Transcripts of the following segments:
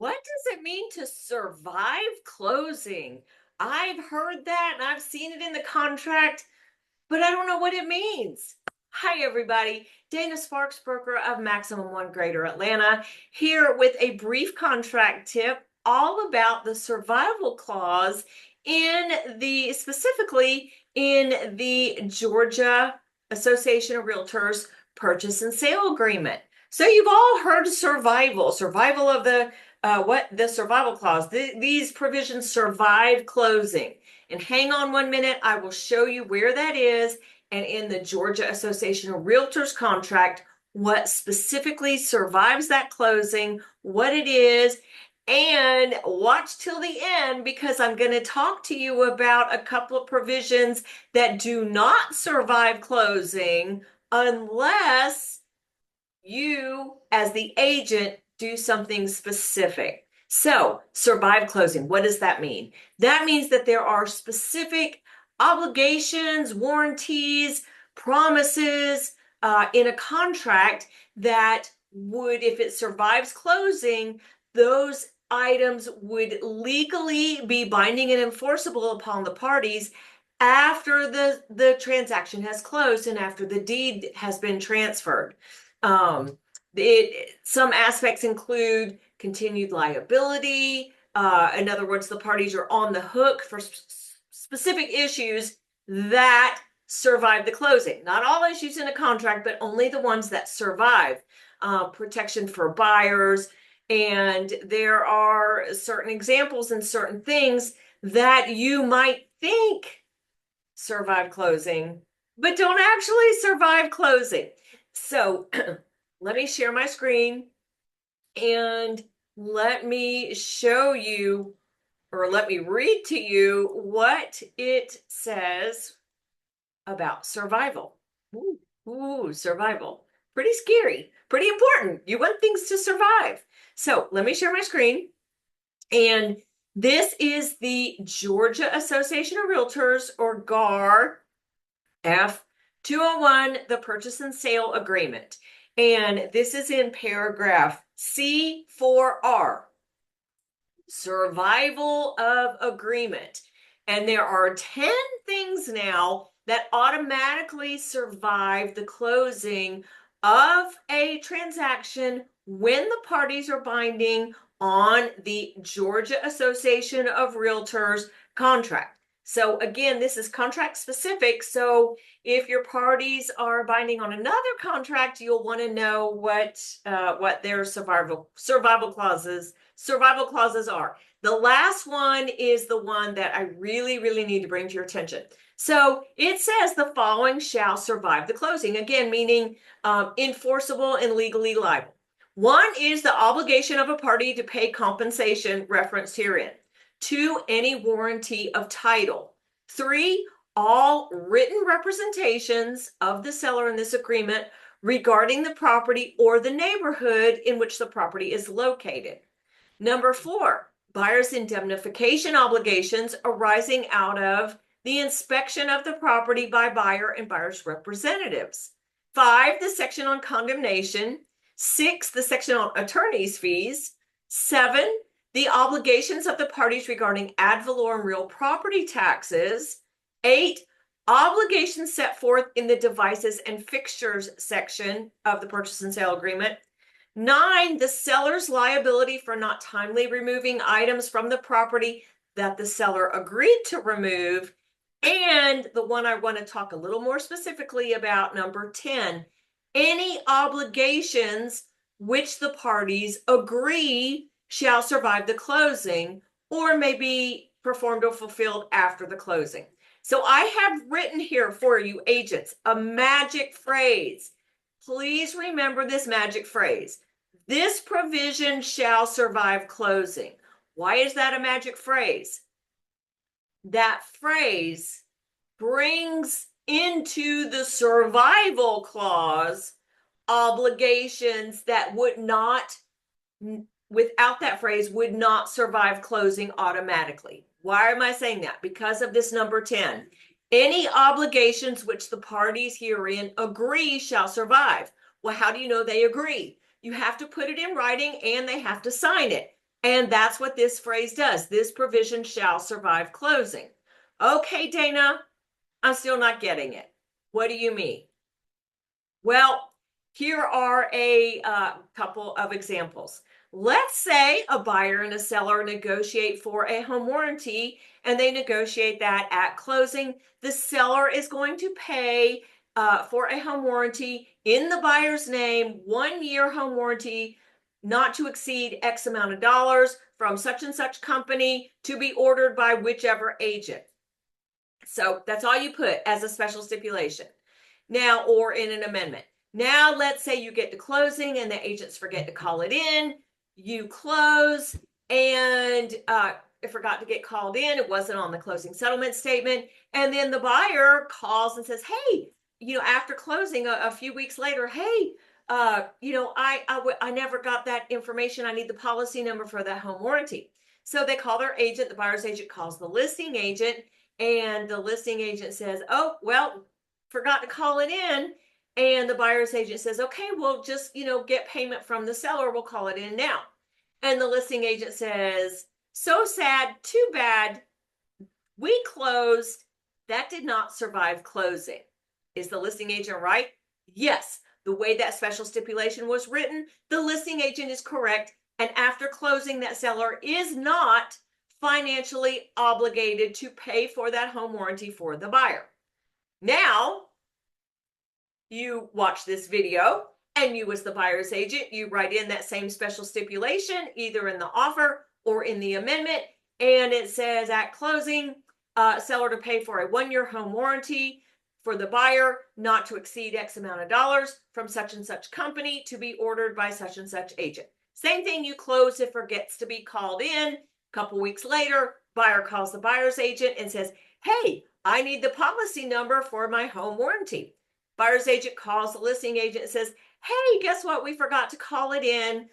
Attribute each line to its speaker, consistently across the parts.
Speaker 1: What does it mean to survive closing? I've heard that and I've seen it in the contract, but I don't know what it means. Hi, everybody. Dana Sparks, broker of Maximum One Greater Atlanta, here with a brief contract tip all about the survival clause specifically in the Georgia Association of Realtors purchase and sale agreement. So you've all heard of survival of the survival clause. These provisions survive closing. And hang on 1 minute, I will show you where that is and in the Georgia Association of Realtors contract, what specifically survives that closing, what it is, and watch till the end because I'm going to talk to you about a couple of provisions that do not survive closing unless you, as the agent, do something specific. So, survive closing, what does that mean? That means that there are specific obligations, warranties, promises in a contract that would, if it survives closing, those items would legally be binding and enforceable upon the parties after the transaction has closed and after the deed has been transferred. Some aspects include continued liability. In other words, the parties are on the hook for specific issues that survive the closing. Not all issues in a contract, but only the ones that survive. Protection for buyers. And there are certain examples and certain things that you might think survive closing, but don't actually survive closing. So let me share my screen and let me show you, or let me read to you what it says about survival. Survival. Pretty scary, pretty important. You want things to survive. So let me share my screen. And this is the Georgia Association of Realtors, or GAR F 201, the purchase and sale agreement. And this is in paragraph C4R, survival of agreement. And there are 10 things now that automatically survive the closing of a transaction when the parties are binding on the Georgia Association of Realtors contract. So again, this is contract specific. So if your parties are binding on another contract, you'll want to know what their survival clauses are. The last one is the one that I really need to bring to your attention. So it says the following shall survive the closing. Again, meaning enforceable and legally liable. One is the obligation of a party to pay compensation referenced herein. 2, any warranty of title. 3, all written representations of the seller in this agreement regarding the property or the neighborhood in which the property is located. Number 4, buyer's indemnification obligations arising out of the inspection of the property by buyer and buyer's representatives. 5, the section on condemnation. 6, the section on attorney's fees. 7, the obligations of the parties regarding ad valorem real property taxes. 8, obligations set forth in the devices and fixtures section of the purchase and sale agreement. 9, the seller's liability for not timely removing items from the property that the seller agreed to remove. And the one I want to talk a little more specifically about, number 10, any obligations which the parties agree shall survive the closing or may be performed or fulfilled after the closing. So I have written here for you, agents, a magic phrase. Please remember this magic phrase. This provision shall survive closing. Why is that a magic phrase? That phrase brings into the survival clause obligations that would not, without that phrase, would not survive closing automatically. Why am I saying that? Because of this number 10. Any obligations which the parties herein agree shall survive. Well, how do you know they agree? You have to put it in writing and they have to sign it. And that's what this phrase does. This provision shall survive closing. Okay, Dana, I'm still not getting it. What do you mean? Well, here are a couple of examples. Let's say a buyer and a seller negotiate for a home warranty and they negotiate that at closing. The seller is going to pay for a home warranty in the buyer's name, 1-year home warranty, not to exceed X amount of dollars from such and such company to be ordered by whichever agent. So that's all you put as a special stipulation. Now, or in an amendment. Now, let's say you get to closing and the agents forget to call it in. You close and it forgot to get called in. It wasn't on the closing settlement statement. And then the buyer calls and says, hey, after closing a few weeks later, hey, I never got that information. I need the policy number for that home warranty. So they call their agent. The buyer's agent calls the listing agent, and the listing agent says, oh, well, forgot to call it in. And the buyer's agent says, okay, well, just, get payment from the seller. We'll call it in now. And the listing agent says, so sad, too bad. We closed. That did not survive closing. Is the listing agent right? Yes. The way that special stipulation was written, the listing agent is correct. And after closing, that seller is not financially obligated to pay for that home warranty for the buyer. Now, you watch this video and you, as the buyer's agent, you write in that same special stipulation, either in the offer or in the amendment. And it says at closing, seller to pay for a 1-year home warranty for the buyer, not to exceed X amount of dollars from such and such company to be ordered by such and such agent. Same thing, you close, it forgets to be called in. A couple weeks later, buyer calls the buyer's agent and says, hey, I need the policy number for my home warranty. Buyer's agent calls the listing agent and says, hey, guess what? We forgot to call it in.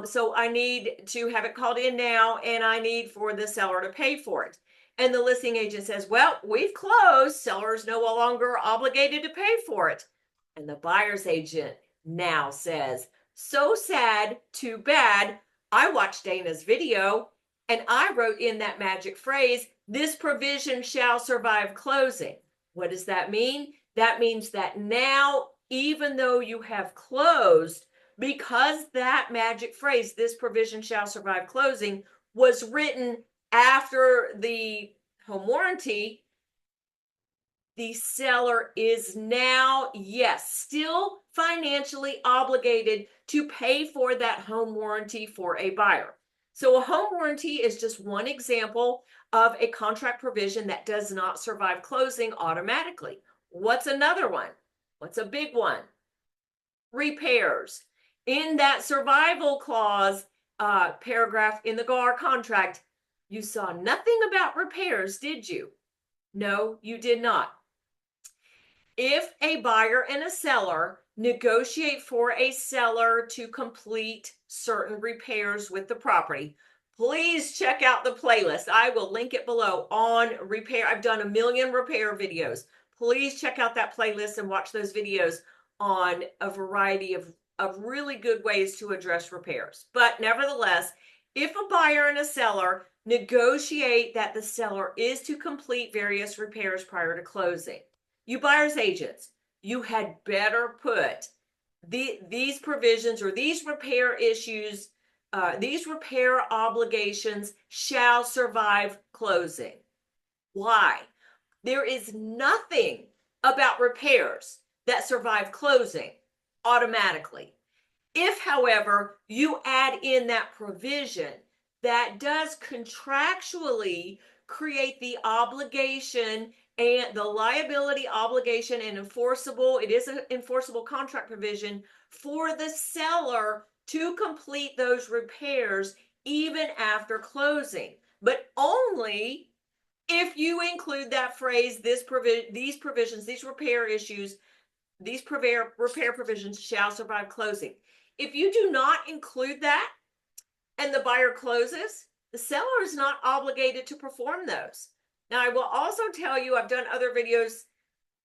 Speaker 1: So I need to have it called in now, and I need for the seller to pay for it. And the listing agent says, well, we've closed. Seller's no longer obligated to pay for it. And the buyer's agent now says, so sad, too bad. I watched Dana's video and I wrote in that magic phrase, this provision shall survive closing. What does that mean? That means that now, even though you have closed, because that magic phrase, this provision shall survive closing, was written after the home warranty, the seller is now, yes, still financially obligated to pay for that home warranty for a buyer. So a home warranty is just one example of a contract provision that does not survive closing automatically. What's another one? What's a big one? Repairs. In that survival clause paragraph in the GAR contract, you saw nothing about repairs, did you? No, you did not. If a buyer and a seller negotiate for a seller to complete certain repairs with the property, please check out the playlist. I will link it below on repair. I've done 1 million repair videos. Please check out that playlist and watch those videos on a variety of really good ways to address repairs. But nevertheless, if a buyer and a seller negotiate that the seller is to complete various repairs prior to closing, you buyer's agents, you had better put these provisions or these repair issues, these repair obligations shall survive closing. Why? There is nothing about repairs that survive closing automatically. If, however, you add in that provision that does contractually create the obligation and the liability obligation and enforceable, it is an enforceable contract provision for the seller to complete those repairs even after closing, but only if you include that phrase, these provisions, these repair issues, these repair provisions shall survive closing. If you do not include that and the buyer closes, the seller is not obligated to perform those. Now, I will also tell you, I've done other videos,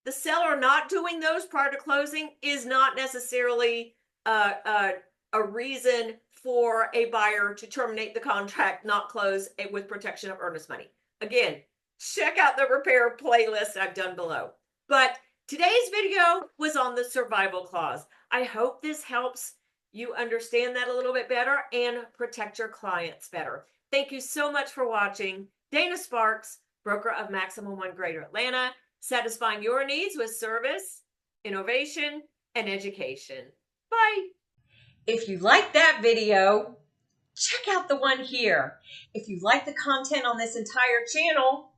Speaker 1: the seller not doing those prior to closing is not necessarily a a reason for a buyer to terminate the contract, not close it with protection of earnest money. Again, check out the repair playlist I've done below. But today's video was on the survival clause. I hope this helps you understand that a little bit better and protect your clients better. Thank you so much for watching. Dana Sparks, broker of Maximum One Greater Atlanta, satisfying your needs with service, innovation, and education. Bye. If you like that video, check out the one here. If you like the content on this entire channel,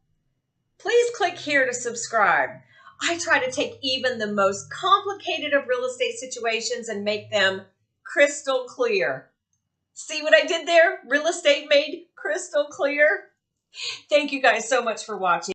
Speaker 1: please click here to subscribe. I try to take even the most complicated of real estate situations and make them crystal clear. See what I did there? Real estate made crystal clear. Thank you guys so much for watching.